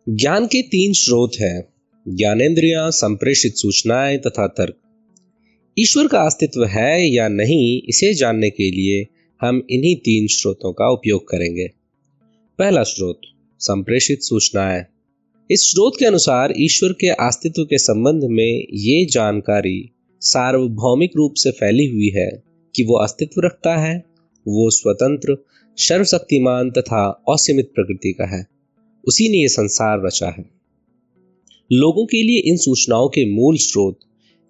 ज्ञान के तीन स्रोत हैं: ज्ञानेंद्रियां, संप्रेषित सूचनाएं तथा तर्क। ईश्वर का अस्तित्व है या नहीं, इसे जानने के लिए हम इन्हीं तीन स्रोतों का उपयोग करेंगे। पहला स्रोत, संप्रेषित सूचनाएं। इस स्रोत के अनुसार ईश्वर के अस्तित्व के संबंध में ये जानकारी सार्वभौमिक रूप से फैली हुई है कि वो अस्तित्व रखता है, वो स्वतंत्र, सर्वशक्तिमान तथा असीमित प्रकृति का है। उसी ने ये संसार रचा है। लोगों के लिए इन सूचनाओं के मूल स्रोत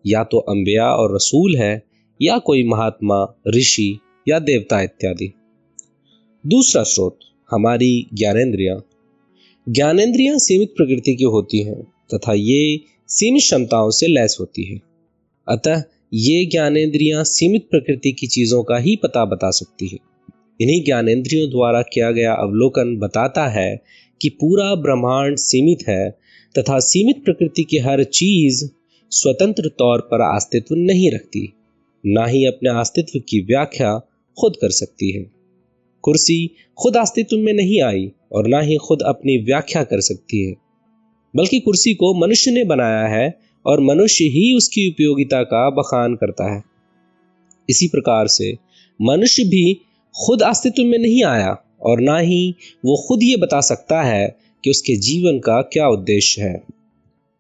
या तो अंबिया और रसूल है, या कोई महात्मा, ऋषि या देवता इत्यादि। दूसरा स्रोत, हमारी ज्ञानेंद्रियां। ज्ञानेंद्रियां सीमित प्रकृति की होती हैं तथा ये सीमित क्षमताओं से लैस होती है। अतः ये ज्ञानेंद्रियां सीमित प्रकृति की चीजों का ही पता बता सकती है। इन्हीं ज्ञानेंद्रियों द्वारा किया गया अवलोकन बताता है कि पूरा ब्रह्मांड सीमित है तथा सीमित प्रकृति की हर चीज स्वतंत्र तौर पर अस्तित्व नहीं रखती, ना ही अपने अस्तित्व की व्याख्या खुद कर सकती है। कुर्सी खुद अस्तित्व में नहीं आई और ना ही खुद अपनी व्याख्या कर सकती है, बल्कि कुर्सी को मनुष्य ने बनाया है और मनुष्य ही उसकी उपयोगिता का बखान करता है। इसी प्रकार से मनुष्य भी खुद अस्तित्व में नहीं आया और ना ही वो खुद ये बता सकता है कि उसके जीवन का क्या उद्देश्य है।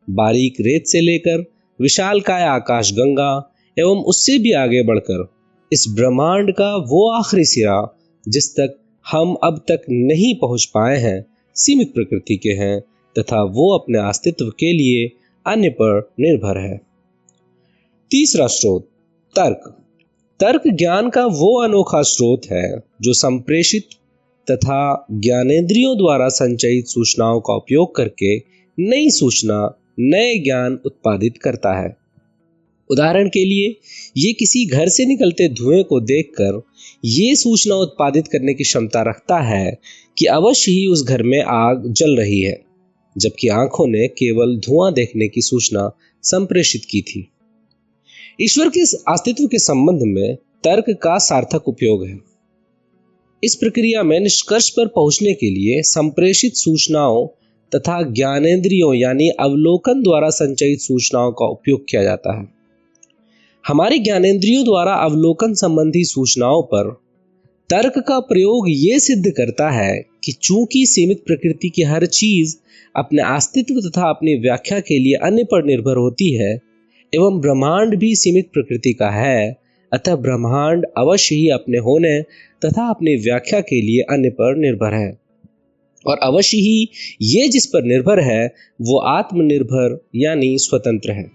बारीक रेत से लेकर विशालकाय आकाश गंगा एवं उससे भी आगे बढ़कर इस ब्रह्मांड का वो आखिरी सिरा जिस तक हम अब तक नहीं पहुंच पाए हैं, सीमित प्रकृति के हैं तथा वो अपने अस्तित्व के लिए अन्य पर निर्भर है। तीसरा स्रोत, तर्क। तर्क ज्ञान का वो अनोखा स्रोत है जो संप्रेषित तथा ज्ञानेंद्रियों द्वारा संचयित सूचनाओं का उपयोग करके नई सूचना, नए ज्ञान उत्पादित करता है। उदाहरण के लिए, ये किसी घर से निकलते धुएं को देखकर ये सूचना उत्पादित करने की क्षमता रखता है कि अवश्य ही उस घर में आग जल रही है, जबकि आंखों ने केवल धुआं देखने की सूचना संप्रेषित की थी। ईश्वर के अस्तित्व के संबंध में तर्क का सार्थक उपयोग है। इस प्रक्रिया में निष्कर्ष पर पहुंचने के लिए संप्रेषित सूचनाओं तथा ज्ञानेंद्रियों यानी अवलोकन द्वारा संचयित सूचनाओं का उपयोग किया जाता है। हमारे ज्ञानेंद्रियों द्वारा अवलोकन संबंधी सूचनाओं पर तर्क का प्रयोग ये सिद्ध करता है कि चूंकि सीमित प्रकृति की हर चीज अपने अस्तित्व तथा अपनी व्याख्या के लिए अन्य पर निर्भर होती है एवं ब्रह्मांड भी सीमित प्रकृति का है, अतः ब्रह्मांड अवश्य ही अपने होने तथा अपनी व्याख्या के लिए अन्य पर निर्भर है, और अवश्य ही ये जिस पर निर्भर है वो आत्मनिर्भर यानी स्वतंत्र है।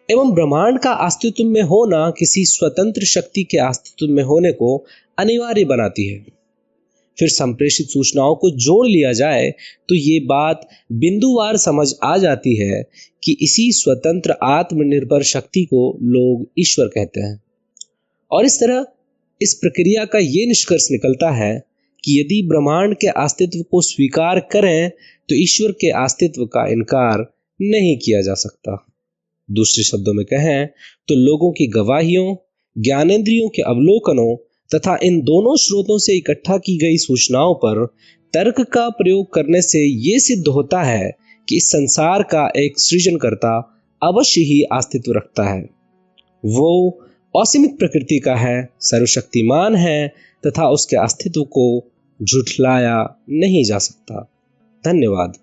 एवं ब्रह्मांड का अस्तित्व में होना किसी स्वतंत्र शक्ति के अस्तित्व में होने को अनिवार्य बनाती है। फिर संप्रेषित सूचनाओं को जोड़ लिया जाए तो ये बात बिंदुवार समझ आ जाती है कि इसी स्वतंत्र आत्मनिर्भर शक्ति को लोग ईश्वर कहते हैं। और इस तरह इस प्रक्रिया का ये निष्कर्ष निकलता है कि यदि ब्रह्मांड के अस्तित्व को स्वीकार करें तो ईश्वर के अस्तित्व का इनकार नहीं किया जा सकता। दूसरे शब्दों में कहें तो लोगों की गवाहियों, ज्ञानेंद्रियों के अवलोकनों तथा इन दोनों स्रोतों से इकट्ठा की गई सूचनाओं पर तर्क का प्रयोग करने से ये सिद्ध होता है कि इस संसार का एक सृजनकर्ता अवश्य ही अस्तित्व रखता है। वो असीमित प्रकृति का है, सर्वशक्तिमान है तथा उसके अस्तित्व को झुठलाया नहीं जा सकता। धन्यवाद।